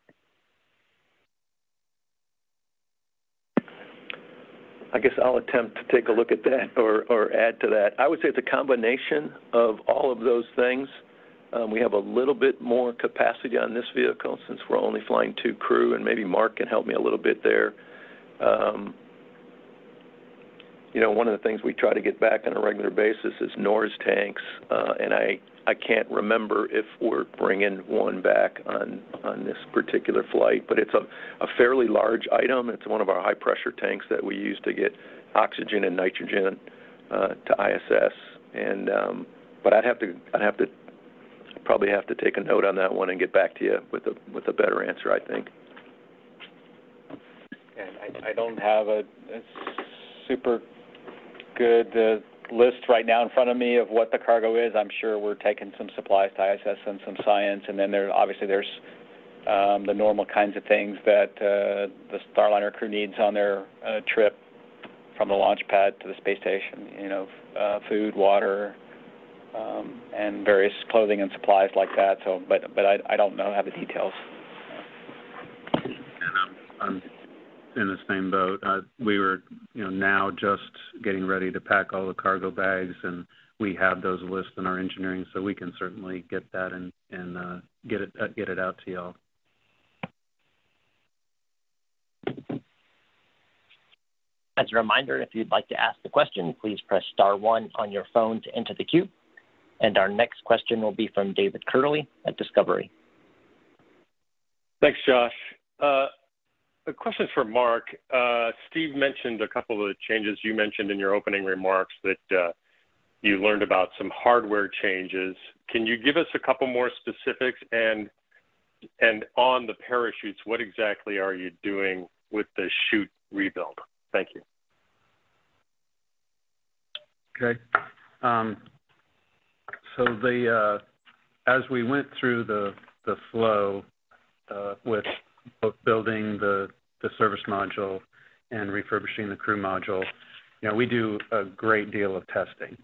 Speaker 4: I guess I'll attempt to take a look at that or add to that. I would say it's a combination of all of those things. We have a little bit more capacity on this vehicle since we're only flying 2 crew, and maybe Mark can help me a little bit there. One of the things we try to get back on a regular basis is NORS tanks, and I can't remember if we're bringing one back on this particular flight, but it's a fairly large item. It's one of our high-pressure tanks that we use to get oxygen and nitrogen to ISS. And but I'd probably have to take a note on that one and get back to you with a better answer, I think.
Speaker 3: And I don't have a super good list right now in front of me of what the cargo is. I'm sure we're taking some supplies to ISS and some science, and then there's the normal kinds of things that the Starliner crew needs on their trip from the launch pad to the space station. Food, water, and various clothing and supplies like that. So, but I don't have the details.
Speaker 5: And I'm in the same boat. We were, now just getting ready to pack all the cargo bags, and we have those lists in our engineering, so we can certainly get that and get it out to y'all.
Speaker 2: As a reminder, if you'd like to ask a question, please press *1 on your phone to enter the queue. And our next question will be from David Curley at Discovery.
Speaker 16: Thanks, Josh. A question for Mark. Steve mentioned a couple of the changes you mentioned in your opening remarks that you learned about some hardware changes. Can you give us a couple more specifics? And on the parachutes, what exactly are you doing with the chute rebuild? Thank you.
Speaker 5: Okay. So as we went through the flow with both building the service module and refurbishing the crew module, we do a great deal of testing.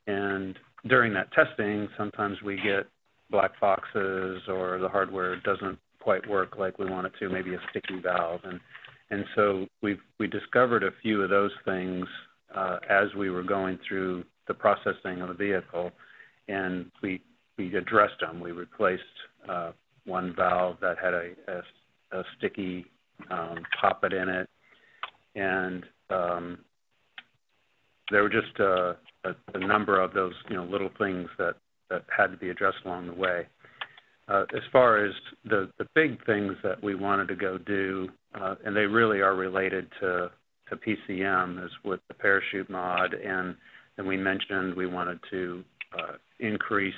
Speaker 5: And during that testing, sometimes we get black boxes or the hardware doesn't quite work like we want it to, maybe a sticky valve. And so we discovered a few of those things as we were going through the processing of the vehicle, and we addressed them. We replaced one valve that had a sticky poppet in it, and there were just a number of those little things that had to be addressed along the way. As far as the big things that we wanted to go do, and they really are related to PCM, is with the parachute mod, and we mentioned we wanted to increase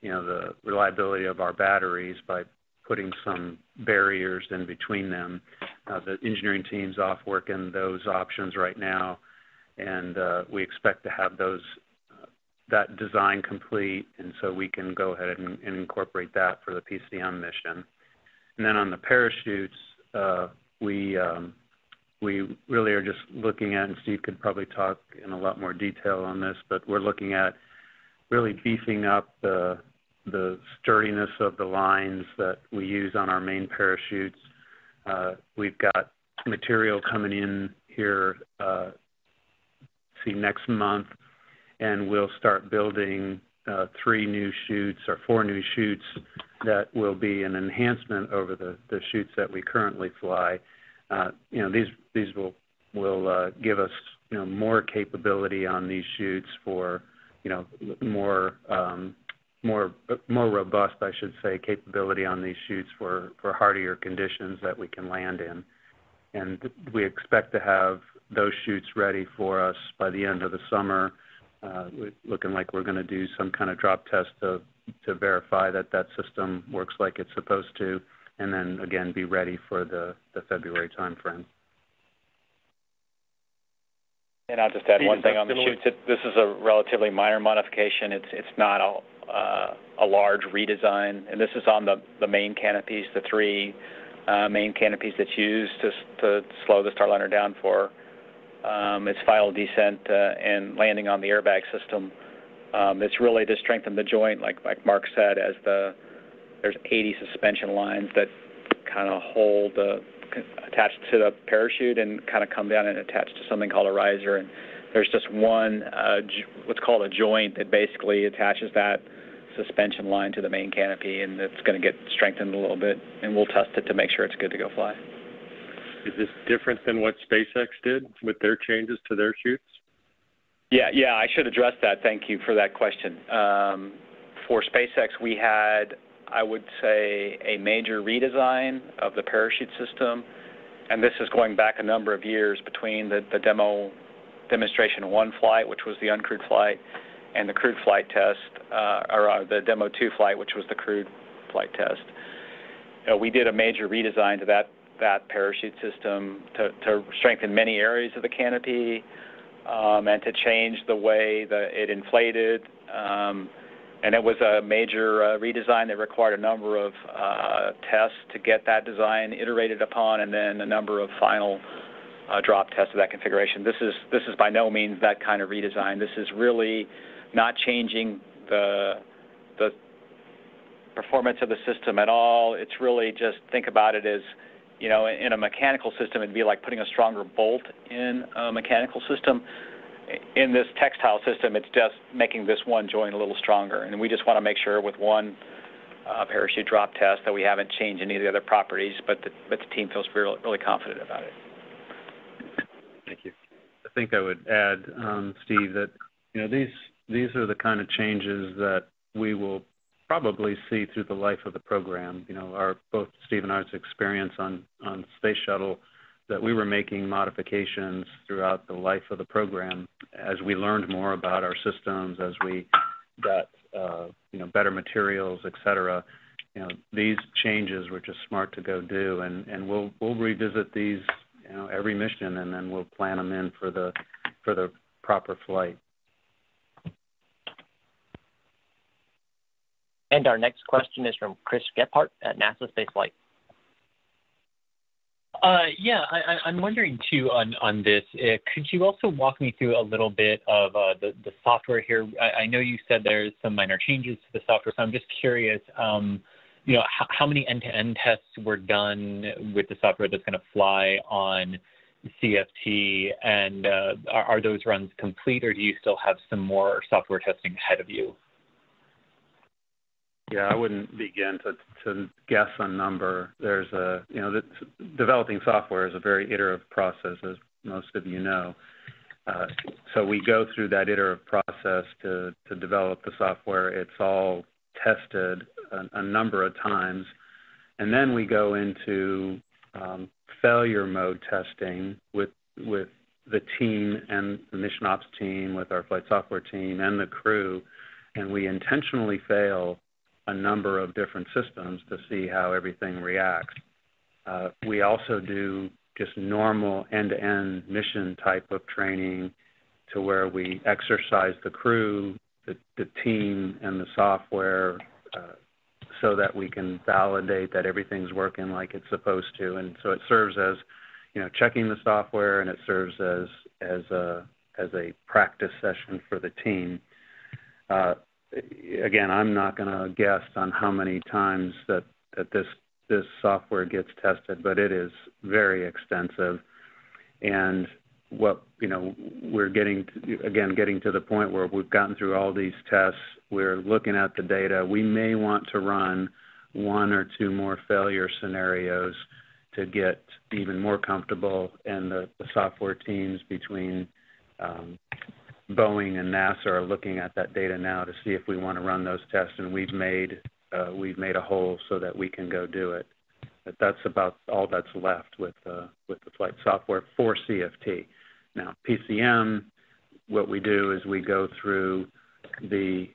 Speaker 5: the reliability of our batteries by putting some barriers in between them. The engineering team's off working those options right now, and we expect to have that design complete, and so we can go ahead and incorporate that for the PCM mission. And then on the parachutes, we really are just looking at, and Steve could probably talk in a lot more detail on this, but we're looking at really beefing up the sturdiness of the lines that we use on our main parachutes. We've got material coming in here next month, and we'll start building 4 new chutes that will be an enhancement over the chutes that we currently fly. These will give us more capability on these chutes for more robust, I should say, capability on these chutes for hardier conditions that we can land in. And we expect to have those chutes ready for us by the end of the summer. Looking like we're going to do some kind of drop test to verify that system works like it's supposed to, and then again be ready for the February timeframe.
Speaker 3: And I'll just add one thing on the chutes. This is a relatively minor modification. It's not a large redesign, and this is on the main canopies, the 3 main canopies that's used to slow the Starliner down for its final descent and landing on the airbag system. It's really to strengthen the joint, like Mark said, as there's 80 suspension lines that kind of hold attached to the parachute and kind of come down and attach to something called a riser. And there's just one what's called a joint that basically attaches that suspension line to the main canopy, and it's going to get strengthened a little bit, and we'll test it to make sure it's good to go fly.
Speaker 16: Is this different than what SpaceX did with their changes to their chutes?
Speaker 3: Yeah, I should address that. Thank you for that question. For SpaceX, we had, I would say, a major redesign of the parachute system, and this is going back a number of years between the demonstration 1 flight, which was the uncrewed flight, and the crewed flight test, or the demo 2 flight, which was the crewed flight test. We did a major redesign to that parachute system to strengthen many areas of the canopy and to change the way that it inflated. And it was a major redesign that required a number of tests to get that design iterated upon, and then a number of final drop tests of that configuration. This is by no means that kind of redesign. This is really not changing the performance of the system at all. It's really just, think about it as, in a mechanical system, it'd be like putting a stronger bolt in a mechanical system. In this textile system, it's just making this one joint a little stronger. And we just want to make sure with one parachute drop test that we haven't changed any of the other properties, but the team feels really confident about it.
Speaker 5: Thank you. I think I would add, Steve, that these are the kind of changes that we will probably see through the life of the program. Both Steve and I's experience on Space Shuttle, that we were making modifications throughout the life of the program as we learned more about our systems, as we got better materials, et cetera. These changes were just smart to go do, and we'll revisit these every mission, and then we'll plan them in for the proper flight.
Speaker 2: And our next question is from Chris Gephardt at NASA Spaceflight.
Speaker 10: I'm wondering too on this. Could you also walk me through a little bit of the software here? I know you said there's some minor changes to the software, so I'm just curious. How many end-to-end tests were done with the software that's going to fly on CFT, and are those runs complete, or do you still have some more software testing ahead of you?
Speaker 5: Yeah, I wouldn't begin to guess a number. There's developing software is a very iterative process, as most of you know. So we go through that iterative process to develop the software. It's all tested a number of times, and then we go into failure mode testing with the team and the mission ops team, with our flight software team and the crew, and we intentionally fail a number of different systems to see how everything reacts. We also do just normal end-to-end mission type of training to where we exercise the crew, the team, and the software so that we can validate that everything's working like it's supposed to. And so it serves as, checking the software, and it serves as a practice session for the team. Again, I'm not going to guess on how many times that this software gets tested, but it is very extensive. And we're getting to the point where we've gotten through all these tests. We're looking at the data. We may want to run one or two more failure scenarios to get even more comfortable, and the software teams between Boeing and NASA are looking at that data now to see if we want to run those tests, and we've made a hole so that we can go do it. But that's about all that's left with the flight software for CFT. Now, PCM, what we do is we go through the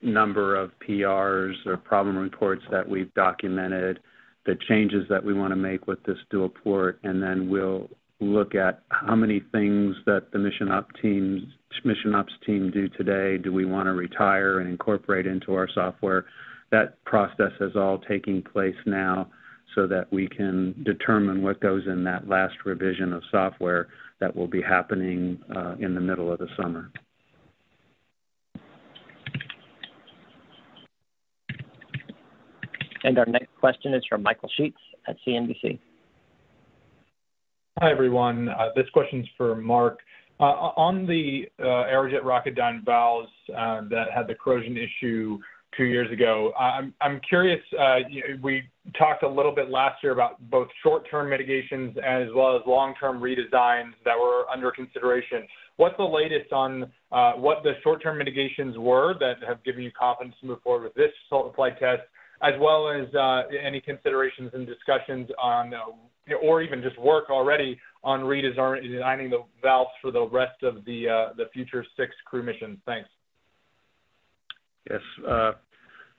Speaker 5: number of PRs or problem reports that we've documented, the changes that we want to make with this dual port, and then we'll look at how many things that the mission ops team do today do we want to retire and incorporate into our software. That process is all taking place now so that we can determine what goes in that last revision of software that will be happening in the middle of the summer.
Speaker 2: And our next question is from Michael Sheets at CNBC.
Speaker 17: Hi, everyone. This question's for Mark. On the Aerojet Rocketdyne valves that had the corrosion issue 2 years ago, I'm curious, we talked a little bit last year about both short-term mitigations as well as long-term redesigns that were under consideration. What's the latest on what the short-term mitigations were that have given you confidence to move forward with this flight test, as well as any considerations and discussions on, or even just work already on redesigning the valves for the rest of the future 6 crew missions? Thanks.
Speaker 5: Yes.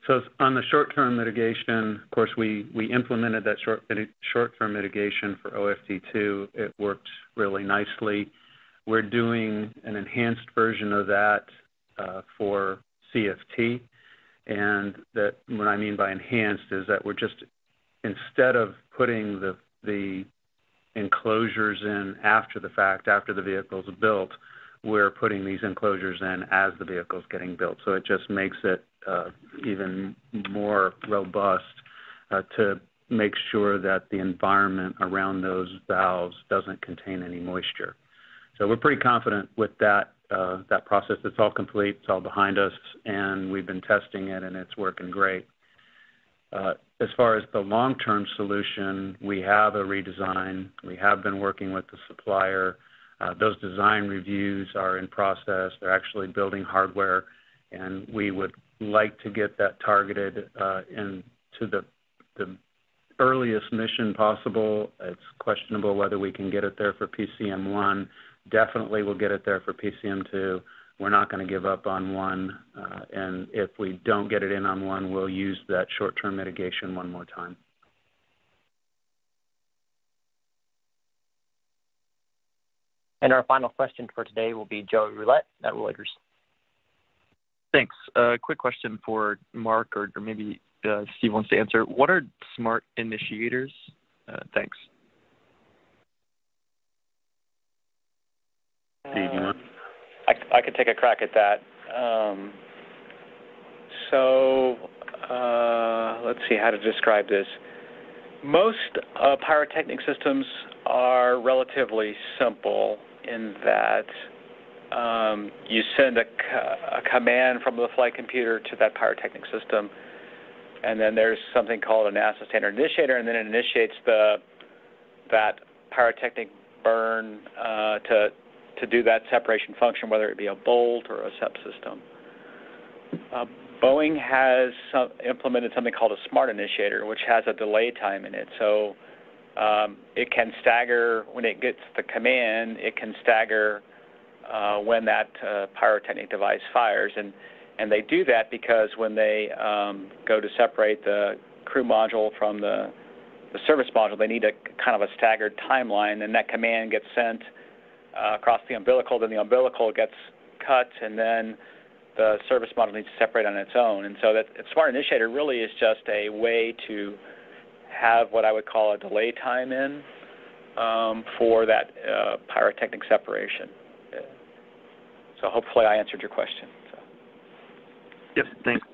Speaker 5: So on the short-term mitigation, of course, we implemented that short-term mitigation for OFD2. It worked really nicely. We're doing an enhanced version of that for CFT. And that, what I mean by enhanced is that we're just, instead of putting the enclosures in after the fact, after the vehicle's built, we're putting these enclosures in as the vehicle's getting built. So it just makes it even more robust to make sure that the environment around those valves doesn't contain any moisture. So we're pretty confident with that process. It's all complete, it's all behind us, and we've been testing it, and it's working great. As far as the long-term solution, we have a redesign. We have been working with the supplier. Those design reviews are in process. They're actually building hardware, and we would like to get that targeted into the earliest mission possible. It's questionable whether we can get it there for PCM1. Definitely we'll get it there for PCM2. We're not going to give up on 1, and if we don't get it in on 1, we'll use that short-term mitigation one more time.
Speaker 2: And our final question for today will be Joey Roulette at Reuters.
Speaker 6: Thanks. Quick question for Mark, or maybe Steve wants to answer. What are smart initiators? Thanks.
Speaker 5: Steve, you want?
Speaker 3: I could take a crack at that. Let's see how to describe this. Most pyrotechnic systems are relatively simple in that you send a command from the flight computer to that pyrotechnic system, and then there's something called a NASA standard initiator, and then it initiates that pyrotechnic burn to do that separation function, whether it be a bolt or a SEP system. Boeing has implemented something called a smart initiator, which has a delay time in it. So it can stagger, when it gets the command, it can stagger when that pyrotechnic device fires. And they do that because when they go to separate the crew module from the service module, they need a kind of a staggered timeline, and that command gets sent across the umbilical, then the umbilical gets cut, and then the service module needs to separate on its own. And so that smart initiator really is just a way to have what I would call a delay time in for that pyrotechnic separation. So hopefully I answered your question. So.
Speaker 6: Yes, thanks.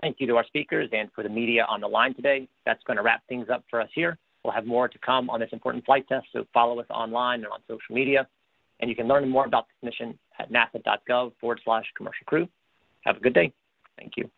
Speaker 2: Thank you to our speakers and for the media on the line today. That's going to wrap things up for us here. We'll have more to come on this important flight test, so follow us online and on social media. And you can learn more about this mission at nasa.gov/commercial crew. Have a good day. Thank you.